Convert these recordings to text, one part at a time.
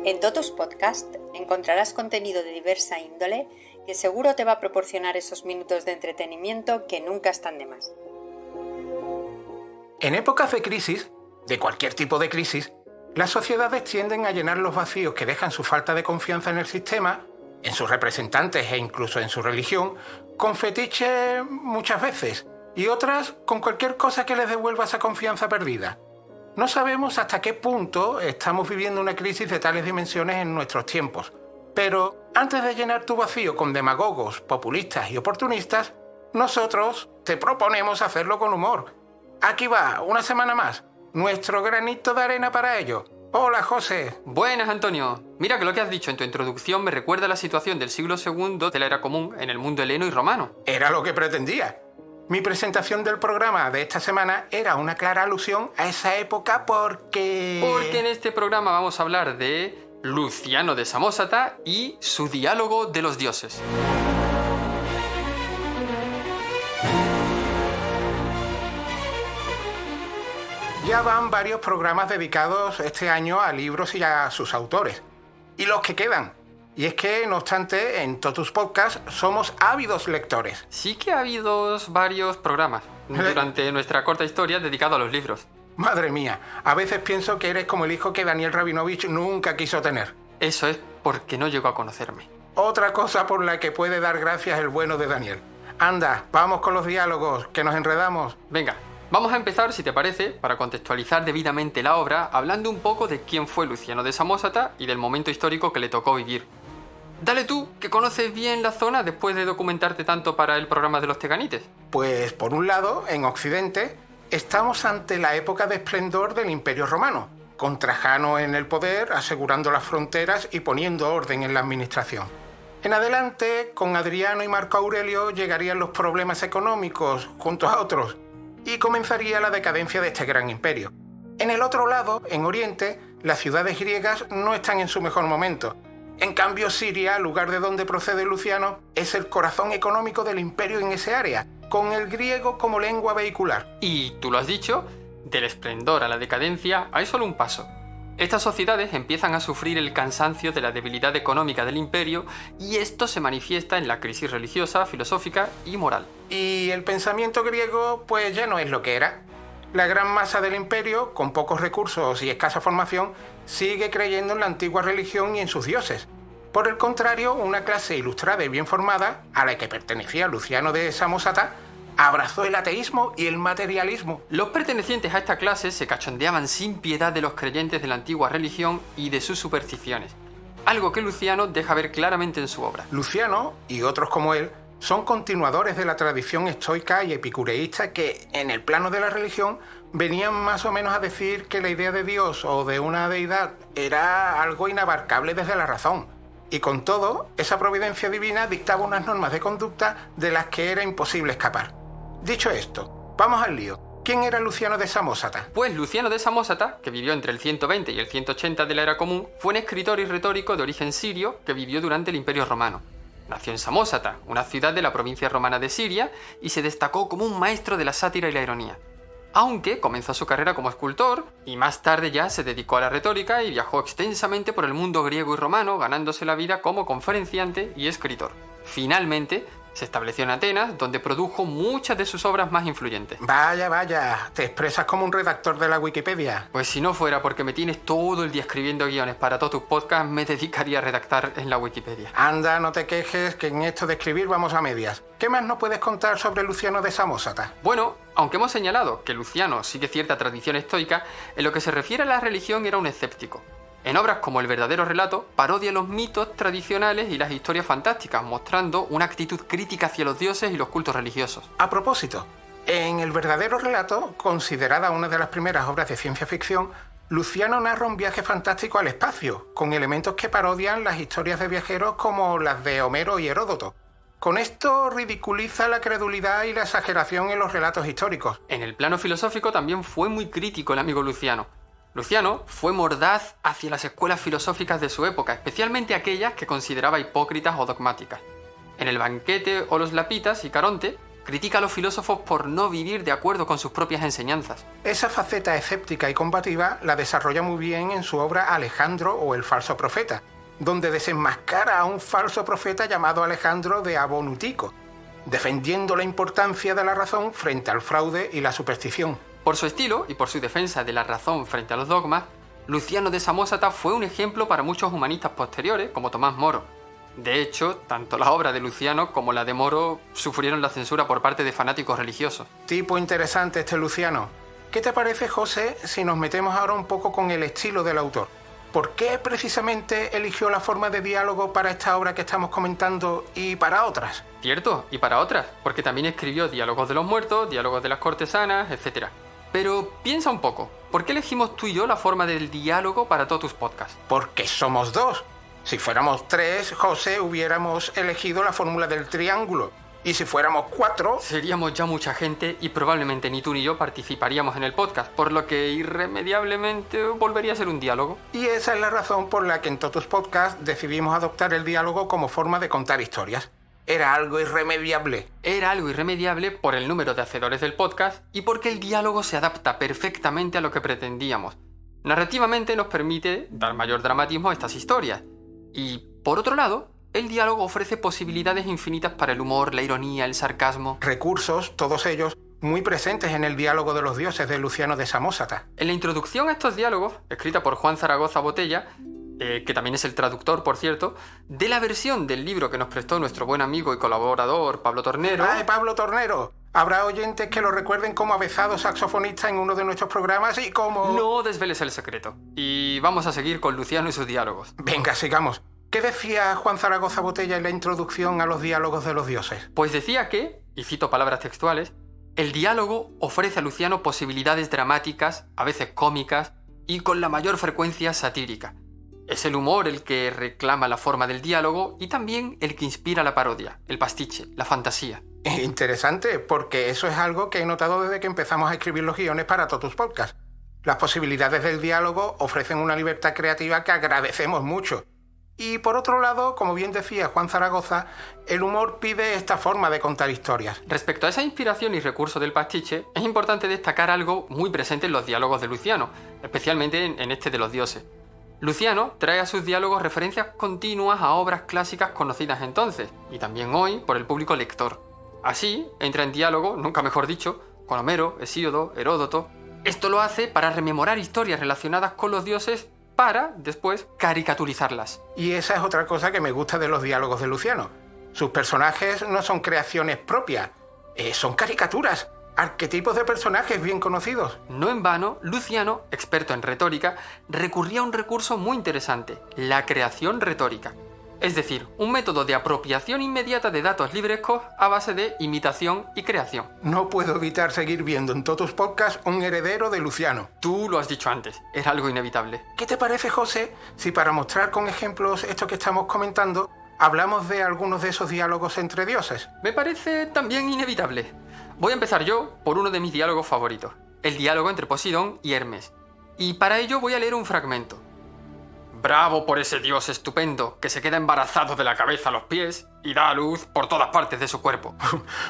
En Totus Podcast encontrarás contenido de diversa índole que seguro te va a proporcionar esos minutos de entretenimiento que nunca están de más. En épocas de crisis, de cualquier tipo de crisis, las sociedades tienden a llenar los vacíos que dejan su falta de confianza en el sistema, en sus representantes e incluso en su religión, con fetiches muchas veces, y otras con cualquier cosa que les devuelva esa confianza perdida. No sabemos hasta qué punto estamos viviendo una crisis de tales dimensiones en nuestros tiempos, pero antes de llenar tu vacío con demagogos, populistas y oportunistas, nosotros te proponemos hacerlo con humor. Aquí va, una semana más, nuestro granito de arena para ello. Hola, José. Buenas, Antonio. Mira que lo que has dicho en tu introducción me recuerda a la situación del siglo II de la era común en el mundo heleno y romano. Era lo que pretendía. Mi presentación del programa de esta semana era una clara alusión a esa época porque en este programa vamos a hablar de Luciano de Samosata y su diálogo de los dioses. Ya van varios programas dedicados este año a libros y a sus autores. Y los que quedan. Y es que, no obstante, en Totus Podcast somos ávidos lectores. Sí que ha habido varios programas durante nuestra corta historia dedicados a los libros. Madre mía, a veces pienso que eres como el hijo que Daniel Rabinovich nunca quiso tener. Eso es porque no llegó a conocerme. Otra cosa por la que puede dar gracias el bueno de Daniel. Anda, vamos con los diálogos, que nos enredamos. Venga, vamos a empezar, si te parece, para contextualizar debidamente la obra, hablando un poco de quién fue Luciano de Samosata y del momento histórico que le tocó vivir. Dale tú, que conoces bien la zona después de documentarte tanto para el programa de los teganites. Pues, por un lado, en Occidente, estamos ante la época de esplendor del Imperio Romano, con Trajano en el poder, asegurando las fronteras y poniendo orden en la administración. En adelante, con Adriano y Marco Aurelio, llegarían los problemas económicos, juntos a otros, y comenzaría la decadencia de este gran imperio. En el otro lado, en Oriente, las ciudades griegas no están en su mejor momento. En cambio, Siria, lugar de donde procede Luciano, es el corazón económico del imperio en ese área, con el griego como lengua vehicular. Y tú lo has dicho, del esplendor a la decadencia hay solo un paso. Estas sociedades empiezan a sufrir el cansancio de la debilidad económica del imperio y esto se manifiesta en la crisis religiosa, filosófica y moral. Y el pensamiento griego pues ya no es lo que era. La gran masa del imperio, con pocos recursos y escasa formación, sigue creyendo en la antigua religión y en sus dioses. Por el contrario, una clase ilustrada y bien formada, a la que pertenecía Luciano de Samosata, abrazó el ateísmo y el materialismo. Los pertenecientes a esta clase se cachondeaban sin piedad de los creyentes de la antigua religión y de sus supersticiones, algo que Luciano deja ver claramente en su obra. Luciano, y otros como él, son continuadores de la tradición estoica y epicureísta que, en el plano de la religión, venían más o menos a decir que la idea de Dios o de una deidad era algo inabarcable desde la razón. Y con todo, esa providencia divina dictaba unas normas de conducta de las que era imposible escapar. Dicho esto, vamos al lío. ¿Quién era Luciano de Samosata? Pues Luciano de Samosata, que vivió entre el 120 y el 180 de la era común, fue un escritor y retórico de origen sirio que vivió durante el Imperio Romano. Nació en Samosata, una ciudad de la provincia romana de Siria, y se destacó como un maestro de la sátira y la ironía. Aunque comenzó su carrera como escultor, y más tarde ya se dedicó a la retórica y viajó extensamente por el mundo griego y romano, ganándose la vida como conferenciante y escritor. Finalmente, se estableció en Atenas, donde produjo muchas de sus obras más influyentes. Vaya, te expresas como un redactor de la Wikipedia. Pues si no fuera porque me tienes todo el día escribiendo guiones para todos tus podcasts, me dedicaría a redactar en la Wikipedia. Anda, no te quejes, que en esto de escribir vamos a medias. ¿Qué más nos puedes contar sobre Luciano de Samosata? Bueno, aunque hemos señalado que Luciano sigue cierta tradición estoica, en lo que se refiere a la religión era un escéptico. En obras como El verdadero relato, parodia los mitos tradicionales y las historias fantásticas, mostrando una actitud crítica hacia los dioses y los cultos religiosos. A propósito, en El verdadero relato, considerada una de las primeras obras de ciencia ficción, Luciano narra un viaje fantástico al espacio, con elementos que parodian las historias de viajeros como las de Homero y Heródoto. Con esto ridiculiza la credulidad y la exageración en los relatos históricos. En el plano filosófico también fue muy crítico el amigo Luciano. Luciano fue mordaz hacia las escuelas filosóficas de su época, especialmente aquellas que consideraba hipócritas o dogmáticas. En el Banquete o los Lapitas y Caronte Critica a los filósofos por no vivir de acuerdo con sus propias enseñanzas. Esa faceta escéptica y combativa la desarrolla muy bien en su obra Alejandro o el falso profeta, donde desenmascara a un falso profeta llamado Alejandro de Abonutico, defendiendo la importancia de la razón frente al fraude y la superstición. Por su estilo y por su defensa de la razón frente a los dogmas, Luciano de Samosata fue un ejemplo para muchos humanistas posteriores, como Tomás Moro. De hecho, tanto la obra de Luciano como la de Moro sufrieron la censura por parte de fanáticos religiosos. Tipo interesante este Luciano. ¿Qué te parece, José, si nos metemos ahora un poco con el estilo del autor? ¿Por qué precisamente eligió la forma de diálogo para esta obra que estamos comentando y para otras? Cierto, y para otras, porque también escribió Diálogos de los Muertos, Diálogos de las Cortesanas, etc. Pero piensa un poco, ¿por qué elegimos tú y yo la forma del diálogo para todos tus podcasts? Porque somos dos. Si fuéramos 3, José, hubiéramos elegido la fórmula del triángulo. Y si fuéramos 4... Seríamos ya mucha gente y probablemente ni tú ni yo participaríamos en el podcast, por lo que irremediablemente volvería a ser un diálogo. Y esa es la razón por la que en Totus Podcast decidimos adoptar el diálogo como forma de contar historias. Era algo irremediable. Era algo irremediable por el número de hacedores del podcast y porque el diálogo se adapta perfectamente a lo que pretendíamos. Narrativamente nos permite dar mayor dramatismo a estas historias. Y, por otro lado, el diálogo ofrece posibilidades infinitas para el humor, la ironía, el sarcasmo. Recursos, todos ellos, muy presentes en el diálogo de los dioses de Luciano de Samosata. En la introducción a estos diálogos, escrita por Juan Zaragoza Botella, que también es el traductor, por cierto, de la versión del libro que nos prestó nuestro buen amigo y colaborador Pablo Tornero... ¡Ay, Pablo Tornero! Habrá oyentes que lo recuerden como avezado saxofonista en uno de nuestros programas y como... No desveles el secreto. Y vamos a seguir con Luciano y sus diálogos. Venga, sigamos. ¿Qué decía Juan Zaragoza Botella en la introducción a los diálogos de los dioses? Pues decía que, y cito palabras textuales, el diálogo ofrece a Luciano posibilidades dramáticas, a veces cómicas, y con la mayor frecuencia satírica. Es el humor el que reclama la forma del diálogo y también el que inspira la parodia, el pastiche, la fantasía. Interesante, porque eso es algo que he notado desde que empezamos a escribir los guiones para Totus Podcast. Las posibilidades del diálogo ofrecen una libertad creativa que agradecemos mucho. Y por otro lado, como bien decía Juan Zaragoza, el humor pide esta forma de contar historias. Respecto a esa inspiración y recurso del pastiche, es importante destacar algo muy presente en los diálogos de Luciano, especialmente en este de los dioses. Luciano trae a sus diálogos referencias continuas a obras clásicas conocidas entonces, y también hoy por el público lector. Así, entra en diálogo, nunca mejor dicho, con Homero, Hesíodo, Heródoto. Esto lo hace para rememorar historias relacionadas con los dioses para, después, caricaturizarlas. Y esa es otra cosa que me gusta de los diálogos de Luciano. Sus personajes no son creaciones propias, son caricaturas, arquetipos de personajes bien conocidos. No en vano, Luciano, experto en retórica, recurría a un recurso muy interesante, la creación retórica. Es decir, un método de apropiación inmediata de datos librescos a base de imitación y creación. No puedo evitar seguir viendo en Totus Podcast un heredero de Luciano. Tú lo has dicho antes, era algo inevitable. ¿Qué te parece, José, si para mostrar con ejemplos esto que estamos comentando, hablamos de algunos de esos diálogos entre dioses? Me parece también inevitable. Voy a empezar yo por uno de mis diálogos favoritos, el diálogo entre Poseidón y Hermes. Y para ello voy a leer un fragmento. Bravo por ese dios estupendo que se queda embarazado de la cabeza a los pies y da a luz por todas partes de su cuerpo.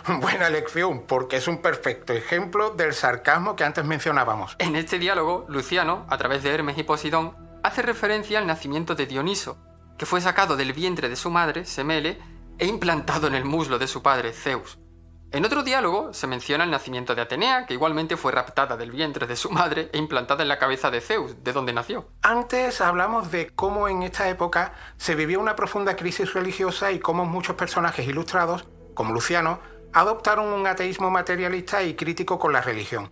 Buena elección, porque es un perfecto ejemplo del sarcasmo que antes mencionábamos. En este diálogo, Luciano, a través de Hermes y Poseidón, hace referencia al nacimiento de Dioniso, que fue sacado del vientre de su madre, Semele, e implantado en el muslo de su padre, Zeus. En otro diálogo se menciona el nacimiento de Atenea, que igualmente fue raptada del vientre de su madre e implantada en la cabeza de Zeus, de donde nació. Antes hablamos de cómo en esta época se vivía una profunda crisis religiosa y cómo muchos personajes ilustrados, como Luciano, adoptaron un ateísmo materialista y crítico con la religión.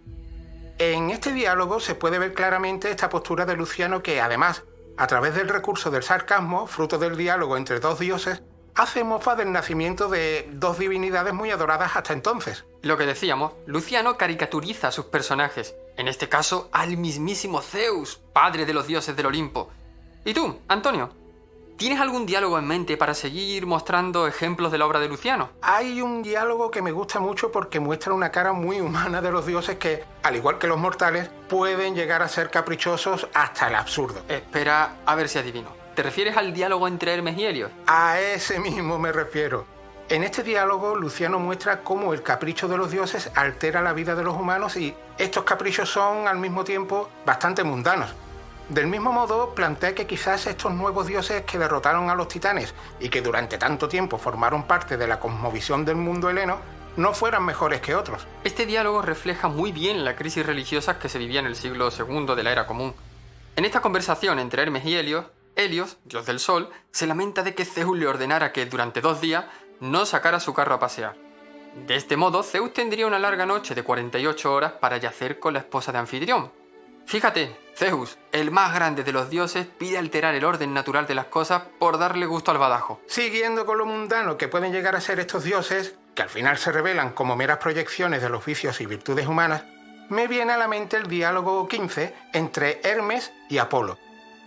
En este diálogo se puede ver claramente esta postura de Luciano que, además, a través del recurso del sarcasmo, fruto del diálogo entre dos dioses, hace mofa del nacimiento de dos divinidades muy adoradas hasta entonces. Lo que decíamos, Luciano caricaturiza a sus personajes, en este caso al mismísimo Zeus, padre de los dioses del Olimpo. ¿Y tú, Antonio? ¿Tienes algún diálogo en mente para seguir mostrando ejemplos de la obra de Luciano? Hay un diálogo que me gusta mucho porque muestra una cara muy humana de los dioses que, al igual que los mortales, pueden llegar a ser caprichosos hasta el absurdo. Espera, a ver si adivino. ¿Te refieres al diálogo entre Hermes y Helios? A ese mismo me refiero. En este diálogo, Luciano muestra cómo el capricho de los dioses altera la vida de los humanos y estos caprichos son, al mismo tiempo, bastante mundanos. Del mismo modo, plantea que quizás estos nuevos dioses que derrotaron a los titanes y que durante tanto tiempo formaron parte de la cosmovisión del mundo heleno, no fueran mejores que otros. Este diálogo refleja muy bien la crisis religiosa que se vivía en el siglo II de la Era Común. En esta conversación entre Hermes y Helios, dios del sol, se lamenta de que Zeus le ordenara que durante 2 días no sacara su carro a pasear. De este modo, Zeus tendría una larga noche de 48 horas para yacer con la esposa de Anfitrión. Fíjate, Zeus, el más grande de los dioses, pide alterar el orden natural de las cosas por darle gusto al badajo. Siguiendo con lo mundano que pueden llegar a ser estos dioses, que al final se revelan como meras proyecciones de los vicios y virtudes humanas, me viene a la mente el diálogo 15 entre Hermes y Apolo.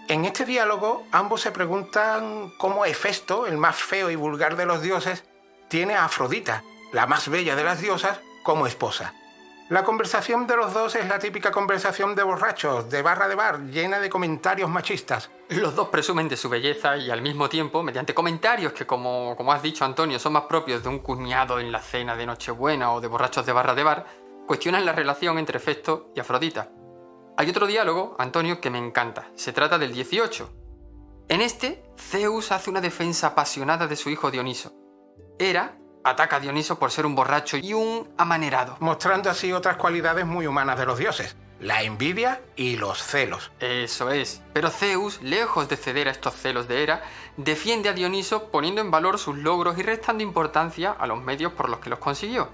En este diálogo, ambos se preguntan cómo Hefesto, el más feo y vulgar de los dioses, tiene a Afrodita, la más bella de las diosas, como esposa. La conversación de los dos es la típica conversación de borrachos, de barra de bar, llena de comentarios machistas. Los dos presumen de su belleza y al mismo tiempo, mediante comentarios que, como has dicho Antonio, son más propios de un cuñado en la cena de Nochebuena o de borrachos de barra de bar, cuestionan la relación entre Hefesto y Afrodita. Hay otro diálogo, Antonio, que me encanta. Se trata del 18. En este, Zeus hace una defensa apasionada de su hijo Dioniso. Hera ataca a Dioniso por ser un borracho y un amanerado, mostrando así otras cualidades muy humanas de los dioses, la envidia y los celos. Eso es. Pero Zeus, lejos de ceder a estos celos de Hera, defiende a Dioniso poniendo en valor sus logros y restando importancia a los medios por los que los consiguió.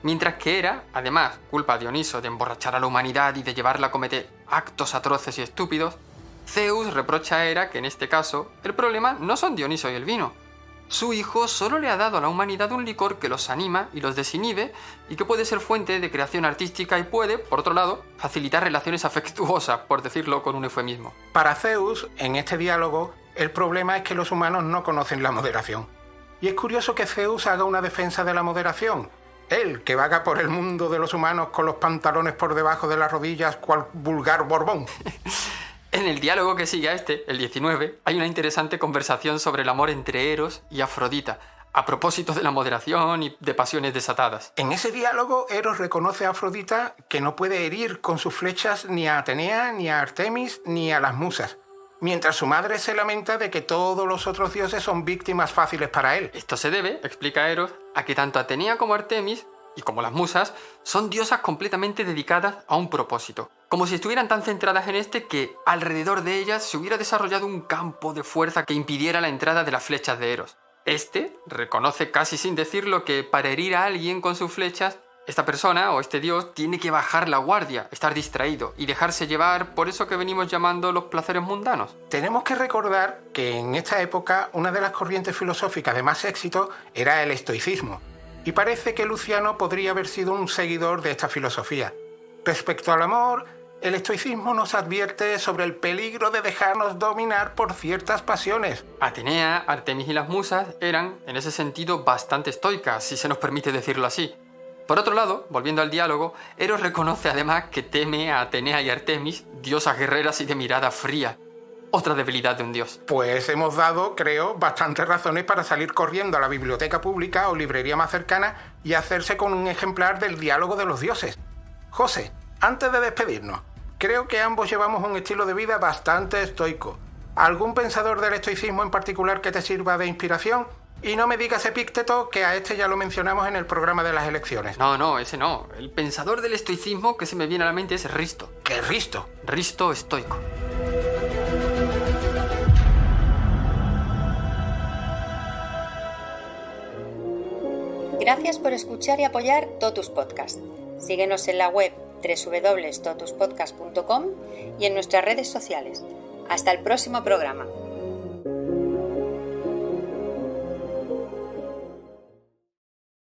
Mientras que Hera, además, culpa a Dioniso de emborrachar a la humanidad y de llevarla a cometer actos atroces y estúpidos, Zeus reprocha a Hera que en este caso el problema no son Dioniso y el vino. Su hijo solo le ha dado a la humanidad un licor que los anima y los desinhibe y que puede ser fuente de creación artística y puede, por otro lado, facilitar relaciones afectuosas, por decirlo con un eufemismo. Para Zeus, en este diálogo, el problema es que los humanos no conocen la moderación. Y es curioso que Zeus haga una defensa de la moderación. Él, que vaga por el mundo de los humanos con los pantalones por debajo de las rodillas, cual vulgar Borbón. En el diálogo que sigue a este, el 19, hay una interesante conversación sobre el amor entre Eros y Afrodita, a propósito de la moderación y de pasiones desatadas. En ese diálogo, Eros reconoce a Afrodita que no puede herir con sus flechas ni a Atenea, ni a Artemis, ni a las musas, mientras su madre se lamenta de que todos los otros dioses son víctimas fáciles para él. Esto se debe, explica Eros, a que tanto Atenea como Artemis, y como las musas, son diosas completamente dedicadas a un propósito, como si estuvieran tan centradas en este que alrededor de ellas se hubiera desarrollado un campo de fuerza que impidiera la entrada de las flechas de Eros. Este reconoce casi sin decirlo que para herir a alguien con sus flechas, esta persona o este dios tiene que bajar la guardia, estar distraído y dejarse llevar por eso que venimos llamando los placeres mundanos. Tenemos que recordar que en esta época una de las corrientes filosóficas de más éxito era el estoicismo, y parece que Luciano podría haber sido un seguidor de esta filosofía. Respecto al amor, el estoicismo nos advierte sobre el peligro de dejarnos dominar por ciertas pasiones. Atenea, Artemis y las musas eran, en ese sentido, bastante estoicas, si se nos permite decirlo así. Por otro lado, volviendo al diálogo, Eros reconoce además que teme a Atenea y Artemis, diosas guerreras y de mirada fría. Otra debilidad de un dios. Pues hemos dado, creo, bastantes razones para salir corriendo a la biblioteca pública o librería más cercana y hacerse con un ejemplar del diálogo de los dioses. José, antes de despedirnos, creo que ambos llevamos un estilo de vida bastante estoico. ¿Algún pensador del estoicismo en particular que te sirva de inspiración? Y no me digas Epícteto, que a este ya lo mencionamos en el programa de las elecciones. No, ese no. El pensador del estoicismo que se me viene a la mente es Risto. ¿Qué es Risto? Risto estoico. Gracias por escuchar y apoyar Totus Podcast. Síguenos en la web www.totuspodcast.com y en nuestras redes sociales. Hasta el próximo programa.